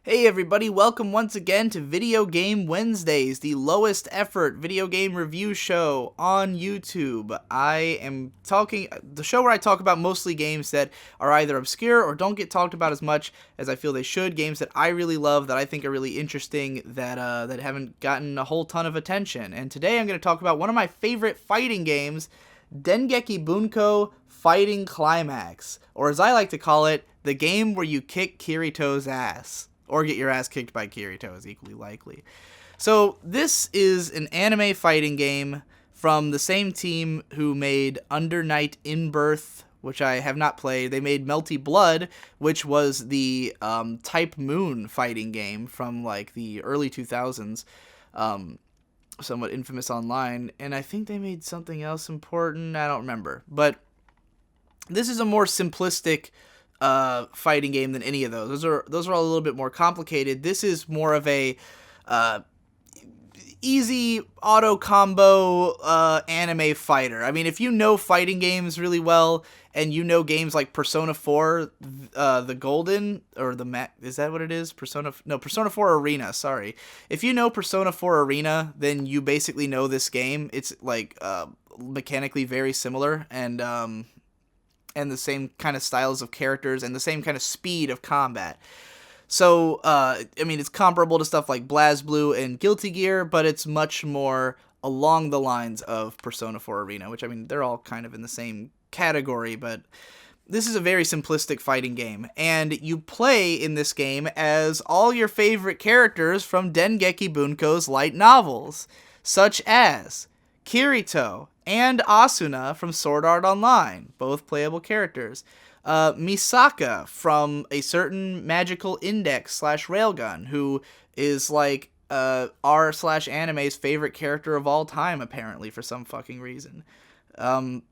Hey everybody, welcome once again to Video Game Wednesdays, the lowest effort video game review show on YouTube. I am the show where I talk about mostly games that are either obscure or don't get talked about as much as I feel they should, games that I really love, that I think are really interesting, that haven't gotten a whole ton of attention. And today I'm going to talk about one of my favorite fighting games, Dengeki Bunko Fighting Climax, or as I like to call it, the game where you kick Kirito's ass. Or get your ass kicked by Kirito is equally likely. So this is an anime fighting game from the same team who made Under Night in Birth, which I have not played. They made Melty Blood, which was the Type Moon fighting game from like the early 2000s, somewhat infamous online. And I think they made something else important. I don't remember. But this is a more simplistic fighting game than any of those. Those are all a little bit more complicated. This is more of a easy auto combo anime fighter. I mean, if you know fighting games really well and you know games like Persona 4, the Golden, or is that what it is? Persona 4 Arena, sorry. If you know Persona 4 Arena, then you basically know this game. It's like mechanically very similar and the same kind of styles of characters and the same kind of speed of combat. So, I mean, it's comparable to stuff like BlazBlue and Guilty Gear, but it's much more along the lines of Persona 4 Arena, which, I mean, they're all kind of in the same category, but this is a very simplistic fighting game. And you play in this game as all your favorite characters from Dengeki Bunko's light novels, such as Kirito and Asuna from Sword Art Online, both playable characters. Misaka from a certain magical index / railgun, who is like r/anime's favorite character of all time, apparently, for some fucking reason. Shizuo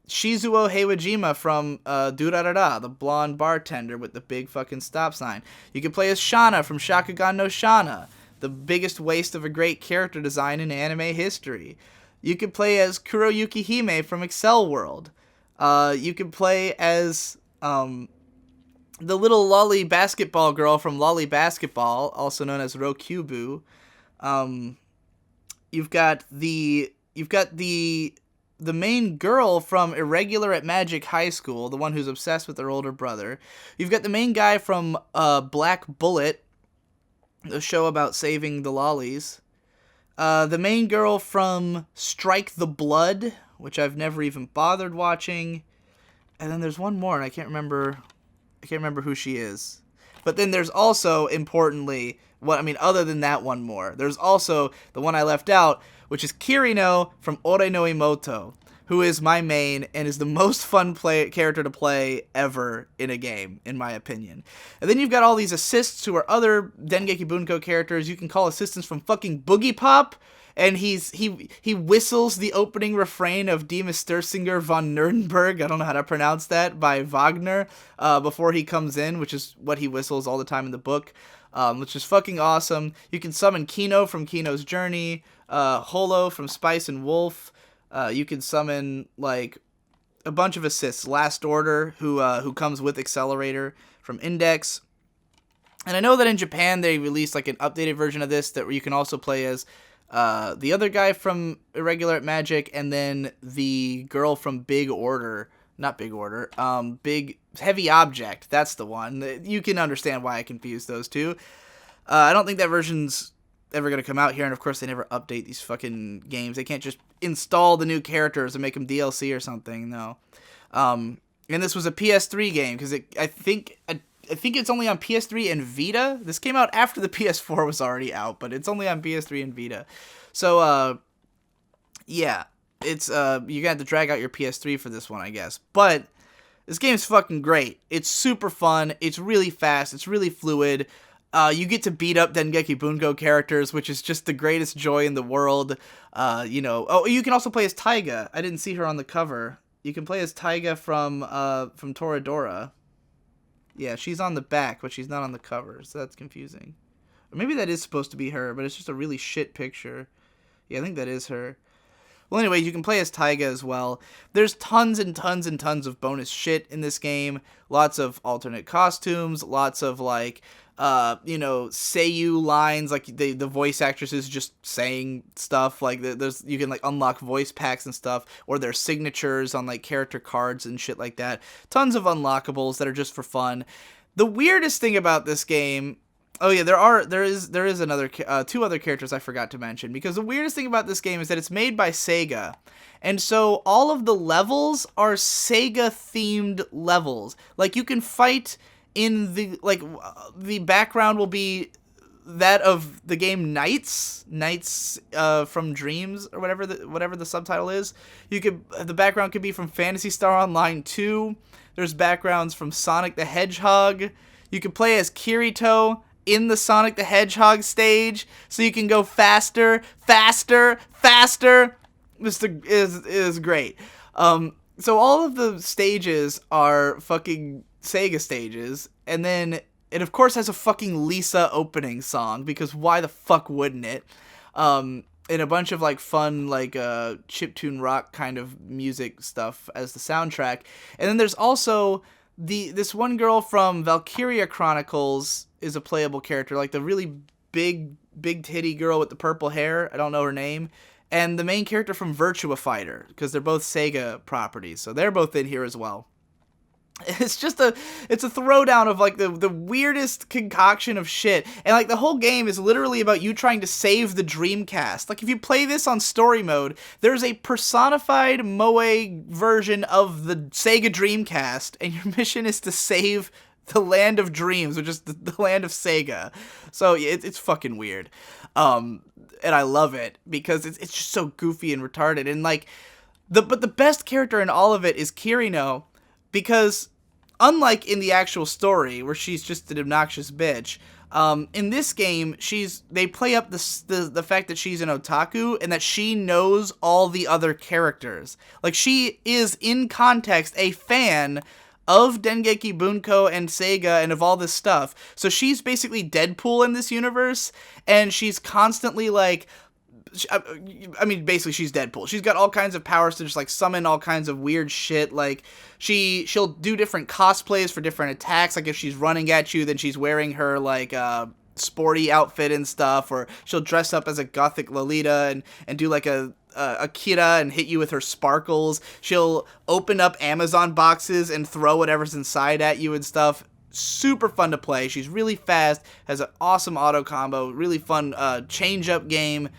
Heiwajima from Durarara, the blonde bartender with the big fucking stop sign. You can play as Shana from Shakugan no Shana, the biggest waste of a great character design in anime history. You could play as Kuroyuki Hime from Excel World. You could play as the little lolly basketball girl from Lolly Basketball, also known as Rokubu. You've got the main girl from Irregular at Magic High School, the one who's obsessed with her older brother. You've got the main guy from Black Bullet, the show about saving the lollies. The main girl from Strike the Blood, which I've never even bothered watching. And then there's one more, and I can't remember who she is. But then there's also, importantly, other than that one more, there's also the one I left out, which is Kirino from Ore no Imoto, who is my main and is the most fun character to play ever in a game, in my opinion. And then you've got all these assists who are other Dengeki Bunko characters. You can call assistants from fucking Boogie Pop, and he whistles the opening refrain of Die Störsinger von Nuremberg, I don't know how to pronounce that, by Wagner, before he comes in, which is what he whistles all the time in the book, which is fucking awesome. You can summon Kino from Kino's Journey, Holo from Spice and Wolf. You can summon, like, a bunch of assists. Last Order, who comes with Accelerator from Index. And I know that in Japan they released, like, an updated version of this that you can also play as the other guy from Irregular at Magic, and then the girl from Big Heavy Object. That's the one. You can understand why I confused those two. I don't think that version's ever going to come out here, and of course they never update these fucking games. They can't just install the new characters and make them DLC or something, no. And this was a PS3 game, because I think it's only on PS3 and Vita. This came out after the PS4 was already out, but it's only on PS3 and Vita. So, yeah, it's, you got to drag out your PS3 for this one, I guess. But this game's fucking great. It's super fun. It's really fast. It's really fluid. You get to beat up Dengeki Bunko characters, which is just the greatest joy in the world. Oh, you can also play as Taiga. I didn't see her on the cover. You can play as Taiga from Toradora. Yeah, she's on the back, but she's not on the cover, so that's confusing. Or maybe that is supposed to be her, but it's just a really shit picture. Yeah, I think that is her. Well, anyway, you can play as Taiga as well. There's tons and tons and tons of bonus shit in this game. Lots of alternate costumes, lots of, like, Seiyu lines, like the voice actresses just saying stuff, like there's, you can like unlock voice packs and stuff, or their signatures on like character cards and shit like that. Tons of unlockables that are just for fun. The weirdest thing about this game, oh yeah, there is another two other characters I forgot to mention, because the weirdest thing about this game is that it's made by Sega. And so all of the levels are Sega themed levels. Like you can fight in the background will be that of the game Nights from Dreams, or whatever the subtitle is. The background could be from Phantasy Star Online 2. There's backgrounds from Sonic the Hedgehog. You can play as Kirito in the Sonic the Hedgehog stage, so you can go faster. This is great. So all of the stages are fucking Sega stages, and then it of course has a fucking Lisa opening song, because why the fuck wouldn't it? And a bunch of like fun like chiptune rock kind of music stuff as the soundtrack. And then there's also this one girl from Valkyria Chronicles is a playable character, like the really big titty girl with the purple hair. I don't know her name. And the main character from Virtua Fighter, because they're both Sega properties, so they're both in here as well. It's a throwdown of like the weirdest concoction of shit, and like the whole game is literally about you trying to save the Dreamcast. Like if you play this on story mode, there's a personified moe version of the Sega Dreamcast, and your mission is to save the land of dreams, which is the land of Sega. So it's fucking weird, and I love it because it's just so goofy and retarded. And like but the best character in all of it is Kirito, because unlike in the actual story where she's just an obnoxious bitch, in this game they play up the fact that she's an otaku and that she knows all the other characters. Like she is in context a fan of Dengeki Bunko and Sega and of all this stuff. So she's basically Deadpool in this universe, and she's constantly like, I mean, basically she's Deadpool. She's got all kinds of powers to just like summon all kinds of weird shit. Like she'll do different cosplays for different attacks. Like if she's running at you, then she's wearing her like sporty outfit and stuff, or she'll dress up as a gothic Lolita and do like a Kira and hit you with her sparkles. She'll open up Amazon boxes and throw whatever's inside at you and stuff. Super fun to play. She's really fast, has an awesome auto combo, really fun change up game.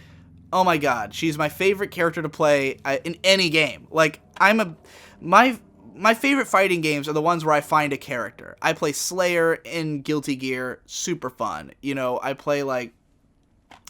Oh my god, she's my favorite character to play in any game. Like my favorite fighting games are the ones where I find a character. I play Slayer in Guilty Gear, super fun. I play like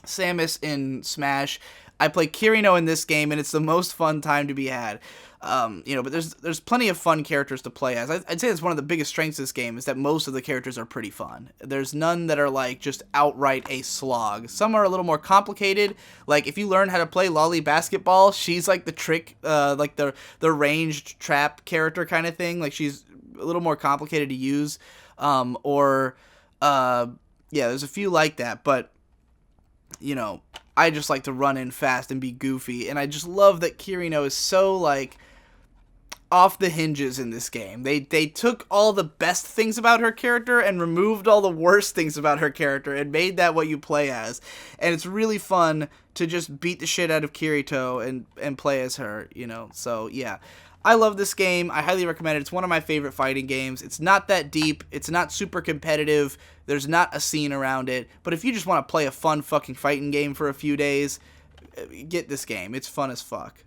Samus in Smash. I play Kirito in this game, and it's the most fun time to be had. But there's plenty of fun characters to play as. I'd say that's one of the biggest strengths of this game, is that most of the characters are pretty fun. There's none that are like just outright a slog. Some are a little more complicated. Like if you learn how to play Lolly Basketball, she's like the trick, like the ranged trap character kind of thing. Like she's a little more complicated to use. There's a few like that, but I just like to run in fast and be goofy, and I just love that Kirito is so like off the hinges in this game. They took all the best things about her character and removed all the worst things about her character and made that what you play as. And it's really fun to just beat the shit out of Kirito and play as her, So yeah, I love this game. I highly recommend it. It's one of my favorite fighting games. It's not that deep. It's not super competitive. There's not a scene around it. But if you just want to play a fun fucking fighting game for a few days, get this game. It's fun as fuck.